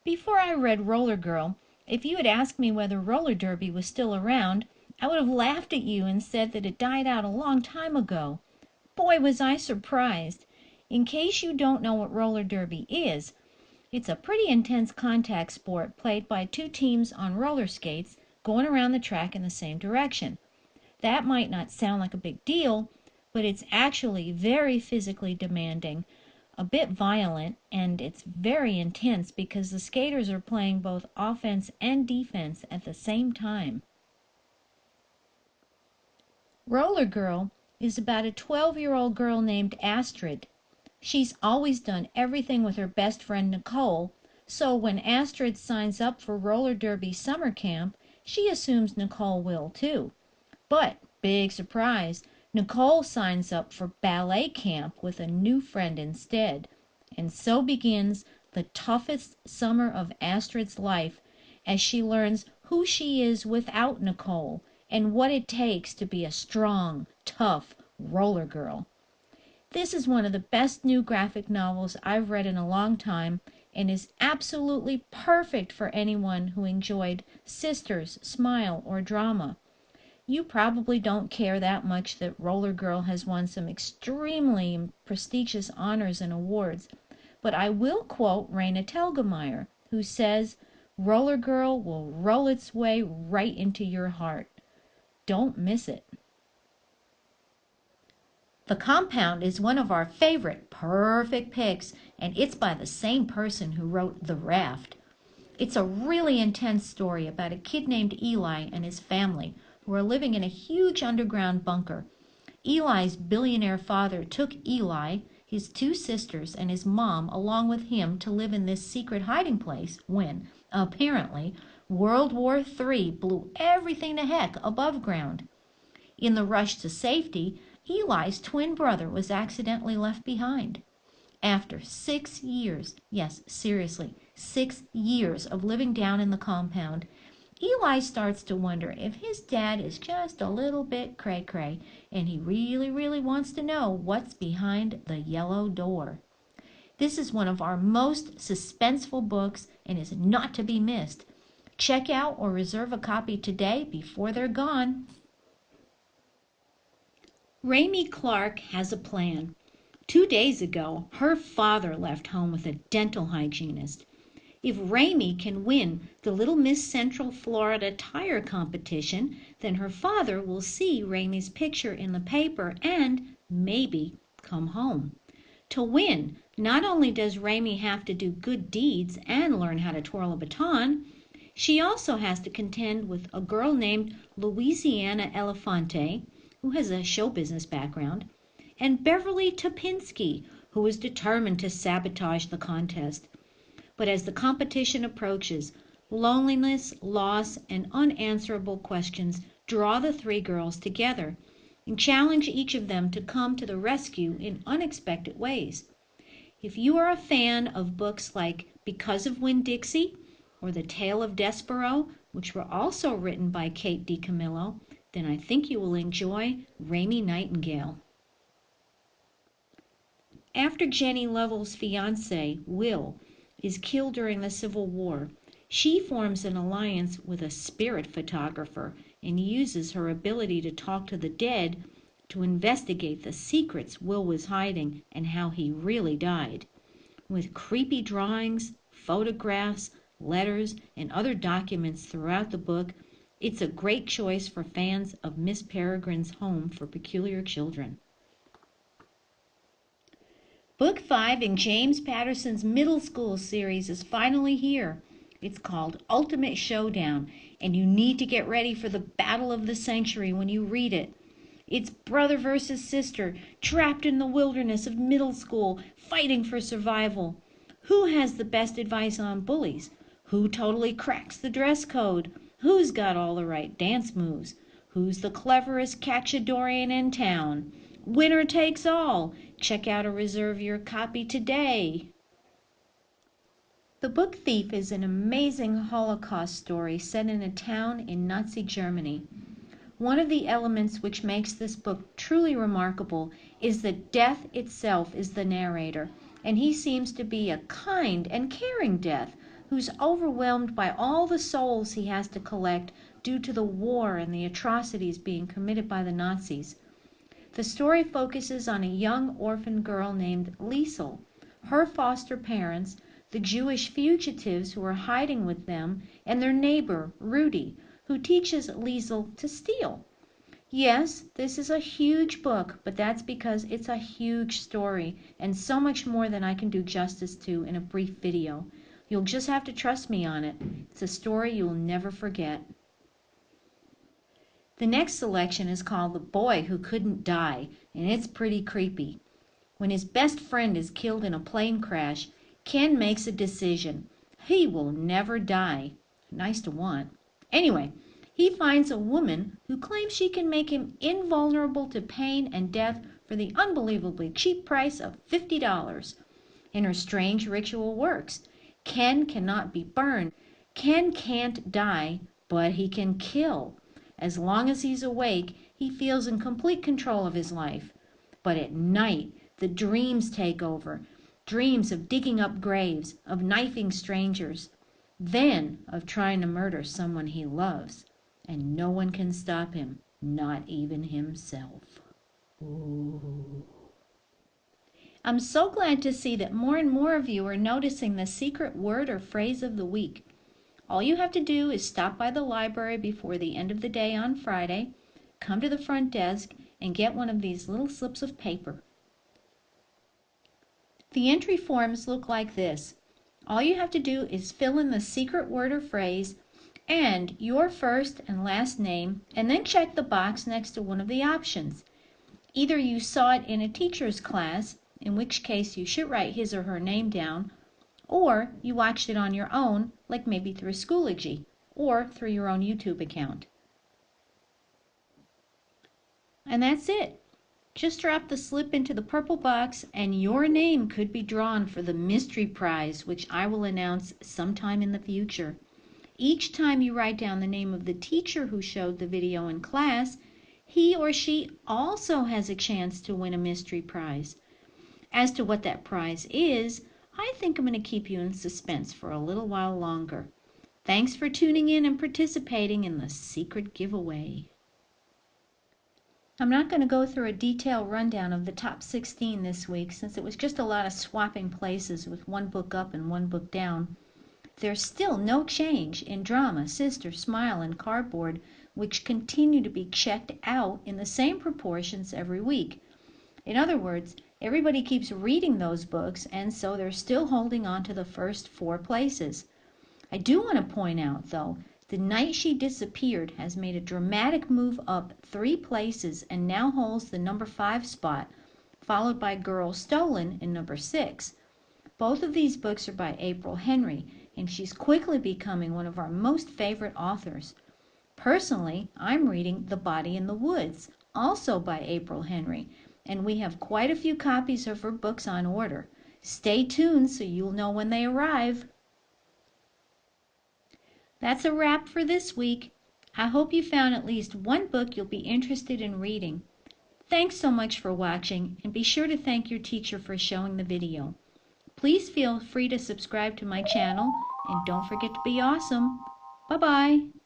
Before I read Roller Girl, if you had asked me whether roller derby was still around, I would have laughed at you and said that it died out a long time ago. Boy, was I surprised. In case you don't know what roller derby is, it's a pretty intense contact sport played by two teams on roller skates going around the track in the same direction. That might not sound like a big deal, but it's actually very physically demanding, a bit violent, and it's very intense because the skaters are playing both offense and defense at the same time. Roller Girl is about a 12-year-old girl named Astrid. She's always done everything with her best friend Nicole, so when Astrid signs up for roller derby summer camp, she assumes Nicole will too. But, big surprise, Nicole signs up for ballet camp with a new friend instead. And so begins the toughest summer of Astrid's life as she learns who she is without Nicole and what it takes to be a strong, tough roller girl. This is one of the best new graphic novels I've read in a long time and is absolutely perfect for anyone who enjoyed Sisters, Smile, or drama. You probably don't care that much that Roller Girl has won some extremely prestigious honors and awards, but I will quote Raina Telgemeier, who says, "Roller Girl will roll its way right into your heart. Don't miss it." The Compound is one of our favorite perfect picks, and it's by the same person who wrote The Raft. It's a really intense story about a kid named Eli and his family who are living in a huge underground bunker. Eli's billionaire father took Eli, his two sisters, and his mom along with him to live in this secret hiding place when, apparently, World War III blew everything to heck above ground. In the rush to safety, Eli's twin brother was accidentally left behind. After 6 years, yes, seriously, 6 years of living down in the compound, Eli starts to wonder if his dad is just a little bit cray-cray, and he really wants to know what's behind the yellow door. This is one of our most suspenseful books and is not to be missed. Check out or reserve a copy today before they're gone. Raymie Clark has a plan. 2 days ago, her father left home with a dental hygienist. If Raymie can win the Little Miss Central Florida tire competition, then her father will see Raymie's picture in the paper and, maybe, come home. To win, not only does Raymie have to do good deeds and learn how to twirl a baton, she also has to contend with a girl named Louisiana Elefante, who has a show business background, and Beverly Topinski, who is determined to sabotage the contest. But as the competition approaches, loneliness, loss, and unanswerable questions draw the three girls together and challenge each of them to come to the rescue in unexpected ways. If you are a fan of books like Because of Winn-Dixie or The Tale of Despero, which were also written by Kate DiCamillo, then I think you will enjoy Raymie Nightingale. After Jenny Lovell's fiancé, Will, is killed during the Civil War, she forms an alliance with a spirit photographer and uses her ability to talk to the dead to investigate the secrets Will was hiding and how he really died. With creepy drawings, photographs, letters, and other documents throughout the book, it's a great choice for fans of Miss Peregrine's Home for Peculiar Children. Book 5 in James Patterson's middle school series is finally here. It's called Ultimate Showdown, and you need to get ready for the battle of the century when you read it. It's brother versus sister, trapped in the wilderness of middle school, fighting for survival. Who has the best advice on bullies? Who totally cracks the dress code? Who's got all the right dance moves? Who's the cleverest cacciadorian in town? Winner takes all. Check out or reserve your copy today. The Book Thief is an amazing Holocaust story set in a town in Nazi Germany. One of the elements which makes this book truly remarkable is that Death itself is the narrator, and he seems to be a kind and caring Death who's overwhelmed by all the souls he has to collect due to the war and the atrocities being committed by the Nazis. The story focuses on a young orphan girl named Liesel, her foster parents, the Jewish fugitives who are hiding with them, and their neighbor, Rudy, who teaches Liesel to steal. Yes, this is a huge book, but that's because it's a huge story and so much more than I can do justice to in a brief video. You'll just have to trust me on it. It's a story you'll never forget. The next selection is called The Boy Who Couldn't Die, and it's pretty creepy. When his best friend is killed in a plane crash, Ken makes a decision. He will never die. Nice to want. Anyway, he finds a woman who claims she can make him invulnerable to pain and death for the unbelievably cheap price of $50. And her strange ritual works. Ken cannot be burned. Ken can't die, but he can kill. As long as he's awake, he feels in complete control of his life. But at night, the dreams take over. Dreams of digging up graves, of knifing strangers, then of trying to murder someone he loves. And no one can stop him, not even himself. Ooh. I'm so glad to see that more and more of you are noticing the secret word or phrase of the week. All you have to do is stop by the library before the end of the day on Friday, come to the front desk, and get one of these little slips of paper. The entry forms look like this. All you have to do is fill in the secret word or phrase and your first and last name, and then check the box next to one of the options. Either you saw it in a teacher's class, in which case you should write his or her name down, or you watched it on your own, like maybe through Schoology, or through your own YouTube account. And that's it. Just drop the slip into the purple box and your name could be drawn for the mystery prize, which I will announce sometime in the future. Each time you write down the name of the teacher who showed the video in class, he or she also has a chance to win a mystery prize. As to what that prize is, I think I'm going to keep you in suspense for a little while longer. Thanks for tuning in and participating in the secret giveaway. I'm not going to go through a detailed rundown of the top 16 this week since it was just a lot of swapping places with one book up and one book down. There's still no change in Drama, Sister, Smile, and Cardboard, which continue to be checked out in the same proportions every week. In other words, everybody keeps reading those books, and so they're still holding on to the first 4 places. I do want to point out, though, The Night She Disappeared has made a dramatic move up 3 places and now holds the number 5 spot, followed by Girl Stolen in number 6. Both of these books are by April Henry, and she's quickly becoming one of our most favorite authors. Personally, I'm reading The Body in the Woods, also by April Henry, and we have quite a few copies of her books on order. Stay tuned so you'll know when they arrive. That's a wrap for this week. I hope you found at least one book you'll be interested in reading. Thanks so much for watching, and be sure to thank your teacher for showing the video. Please feel free to subscribe to my channel, and don't forget to be awesome. Bye-bye.